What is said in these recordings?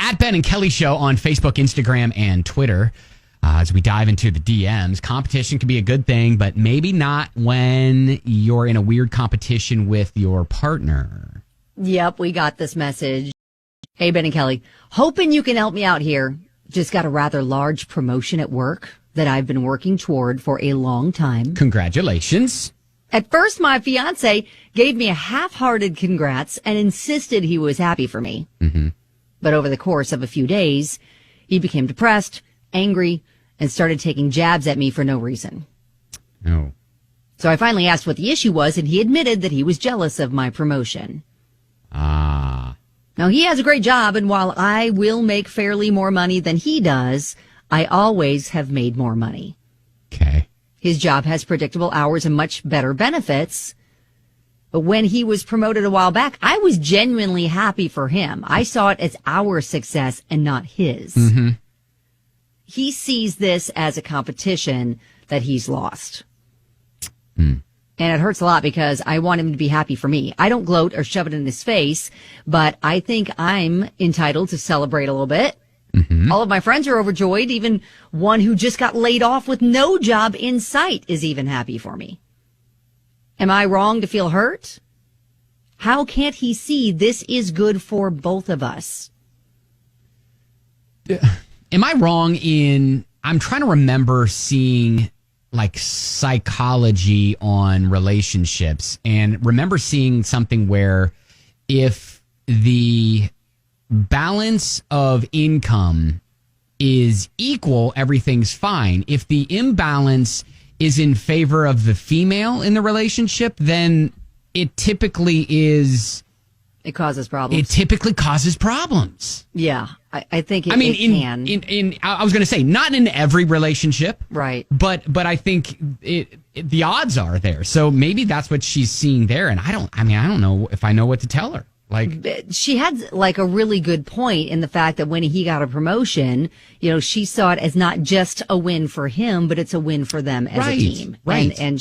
at Ben and Kelly Show on Facebook, Instagram, and Twitter. As we dive into the DMs, competition can be a good thing, but maybe not when you're in a weird competition with your partner. Yep, we got this message. Hey, Ben and Kelly, hoping you can help me out here. Just got a rather large promotion at work that I've been working toward for a long time. Congratulations. At first, my fiancé gave me a half-hearted congrats and insisted he was happy for me. Mm-hmm. But over the course of a few days, he became depressed, angry, and started taking jabs at me for no reason. Oh. So I finally asked what the issue was, and he admitted that he was jealous of my promotion. Ah. Now, he has a great job, and while I will make fairly more money than he does, I always have made more money. Okay. His job has predictable hours and much better benefits. But when he was promoted a while back, I was genuinely happy for him. I saw it as our success and not his. Mm-hmm. He sees this as a competition that he's lost. Mm. And it hurts a lot because I want him to be happy for me. I don't gloat or shove it in his face, but I think I'm entitled to celebrate a little bit. Mm-hmm. All of my friends are overjoyed. Even one who just got laid off with no job in sight is even happy for me. Am I wrong to feel hurt? How can't he see this is good for both of us? Am I wrong in, I'm trying to remember seeing like psychology on relationships and remember seeing something where if the balance of income is equal, everything's fine. If the imbalance is in favor of the female in the relationship, then it typically is... It causes problems. It typically causes problems. Yeah, I think it can. I was going to say, not in every relationship. Right. But I think the odds are there. So maybe that's what she's seeing there. And I don't know if I know what to tell her. Like, she had like a really good point in the fact that when he got a promotion, you know, she saw it as not just a win for him, but it's a win for them as a team. Right. And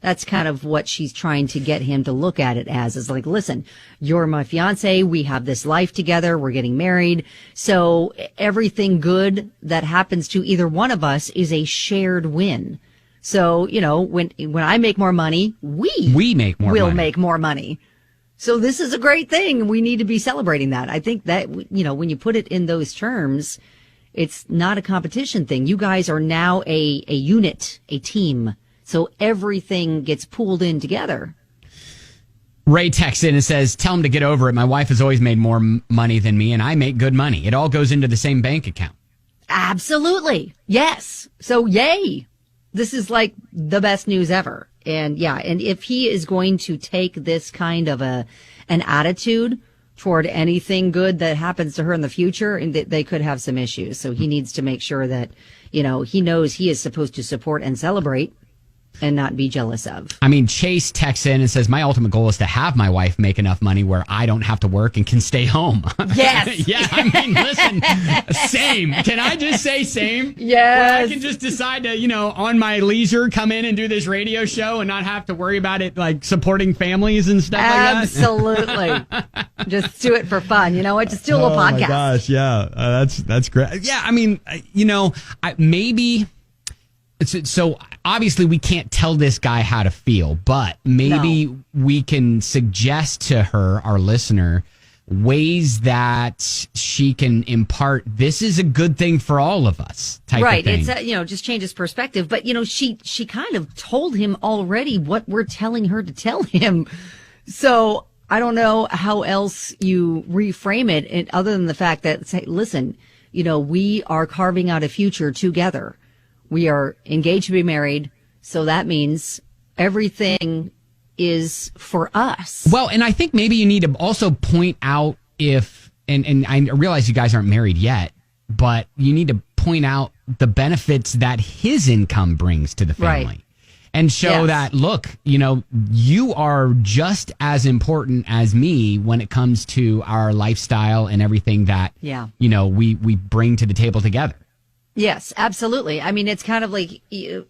that's kind of what she's trying to get him to look at it as, is like, listen, you're my fiance. We have this life together. We're getting married. So everything good that happens to either one of us is a shared win. So, you know, when I make more money, we make more money. So this is a great thing. We need to be celebrating that. I think that, you know, when you put it in those terms, it's not a competition thing. You guys are now a unit, a team. So everything gets pooled in together. Ray texts in and says, tell him to get over it. My wife has always made more money than me, and I make good money. It all goes into the same bank account. Absolutely. Yes. So yay. This is like the best news ever. And yeah, and if he is going to take this kind of an attitude toward anything good that happens to her in the future, and they could have some issues. So he needs to make sure that, you know, he knows he is supposed to support and celebrate and not be jealous of. I mean, Chase texts in and says, my ultimate goal is to have my wife make enough money where I don't have to work and can stay home. Yes. Yeah, I mean, listen, same. Can I just say same? Yes. Where I can just decide to, you know, on my leisure, come in and do this radio show and not have to worry about it, like supporting families and stuff Absolutely. Like that. Just do it for fun. You know what? Just do a little podcast. Oh my gosh. Yeah. That's great. Yeah. I mean, you know, maybe... So obviously we can't tell this guy how to feel, but maybe we can suggest to her, our listener, ways that she can impart, this is a good thing for all of us type of thing. It's, you know, just change his perspective. But, you know, she kind of told him already what we're telling her to tell him. So I don't know how else you reframe it other than the fact that, say, listen, you know, we are carving out a future together. We are engaged to be married, so that means everything is for us. Well, and I think maybe you need to also point out if, and I realize you guys aren't married yet, but you need to point out the benefits that his income brings to the family. Right. And show that, look, you know, you are just as important as me when it comes to our lifestyle and everything that, you know, we bring to the table together. Yes, absolutely. I mean, it's kind of like,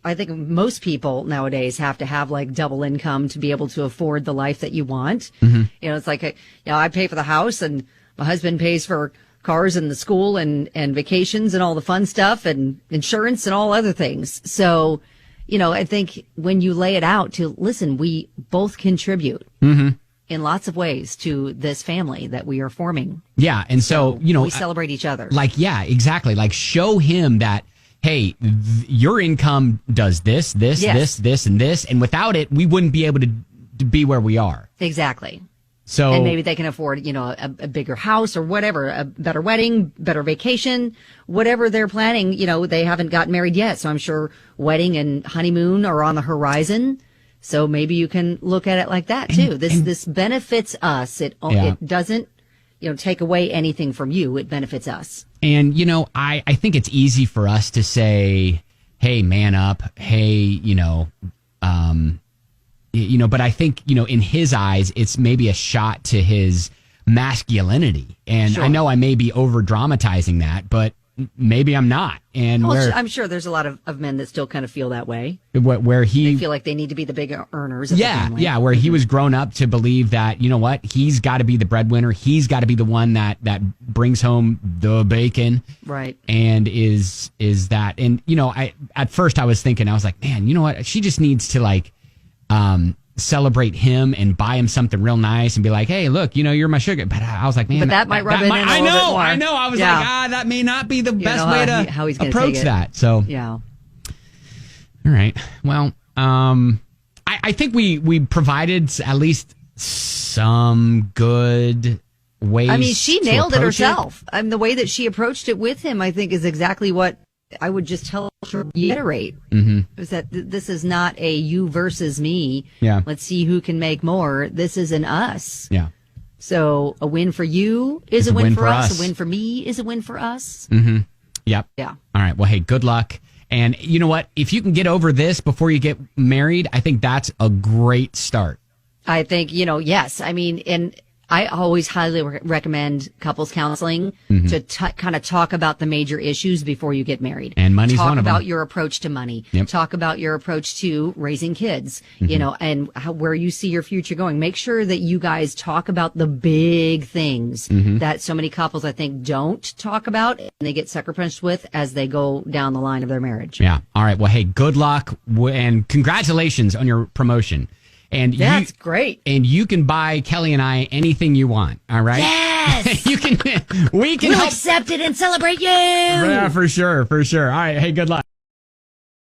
I think most people nowadays have to have like double income to be able to afford the life that you want. Mm-hmm. You know, it's like, you know, I pay for the house and my husband pays for cars and the school and vacations and all the fun stuff and insurance and all other things. So, I think when you lay it out to listen, we both contribute in lots of ways to this family that we are forming. Yeah. And so, we celebrate each other. Yeah, exactly. Like show him that, hey, your income does this, and this. And without it, we wouldn't be able to be where we are. Exactly. So, and maybe they can afford, a bigger house or whatever, a better wedding, better vacation, whatever they're planning. They haven't gotten married yet. So I'm sure wedding and honeymoon are on the horizon. So maybe you can look at it like that too. This benefits us. It doesn't, take away anything from you. It benefits us. And, I think it's easy for us to say, hey, man up. Hey, but I think, in his eyes, it's maybe a shot to his masculinity. And Sure. I know I may be over dramatizing that, but maybe I'm not. And I'm sure there's a lot of men that still kind of feel that way. Where They feel like they need to be the big earners of the family. Yeah, where he was grown up to believe that, you know what, he's got to be the breadwinner. He's got to be the one that brings home the bacon. Right. And is that. And, at first I was thinking, I was like, man, you know what? She just needs to celebrate him and buy him something real nice and be like, hey, look, you're my sugar. But I was like, man, but that might rub it in a little bit more. I know. I was like, that may not be the best way to how he's approach that. So, yeah. All right. Well, I think we provided at least some good ways. I mean, she nailed it approach herself. The way that she approached it with him, I think, is exactly what I would just tell her to reiterate. Is that this is not a you versus me. Yeah. Let's see who can make more. This is an us. Yeah. So a win for you is a win for us. A win for me is a win for us. Mm-hmm. Yep. Yeah. All right. Well, hey, good luck. And you know what? If you can get over this before you get married, I think that's a great start. I think, yes. I mean, and I always highly recommend couples counseling to kind of talk about the major issues before you get married. And money's talk one of them. Talk about your approach to money. Yep. Talk about your approach to raising kids, and where you see your future going. Make sure that you guys talk about the big things that so many couples, I think, don't talk about and they get sucker punched with as they go down the line of their marriage. Yeah. All right. Well, hey, good luck and congratulations on your promotion. And that's great. And you can buy Kelly and I anything you want. All right. Yes. We can we'll help accept it and celebrate you. Yeah, for sure. All right. Hey, good luck.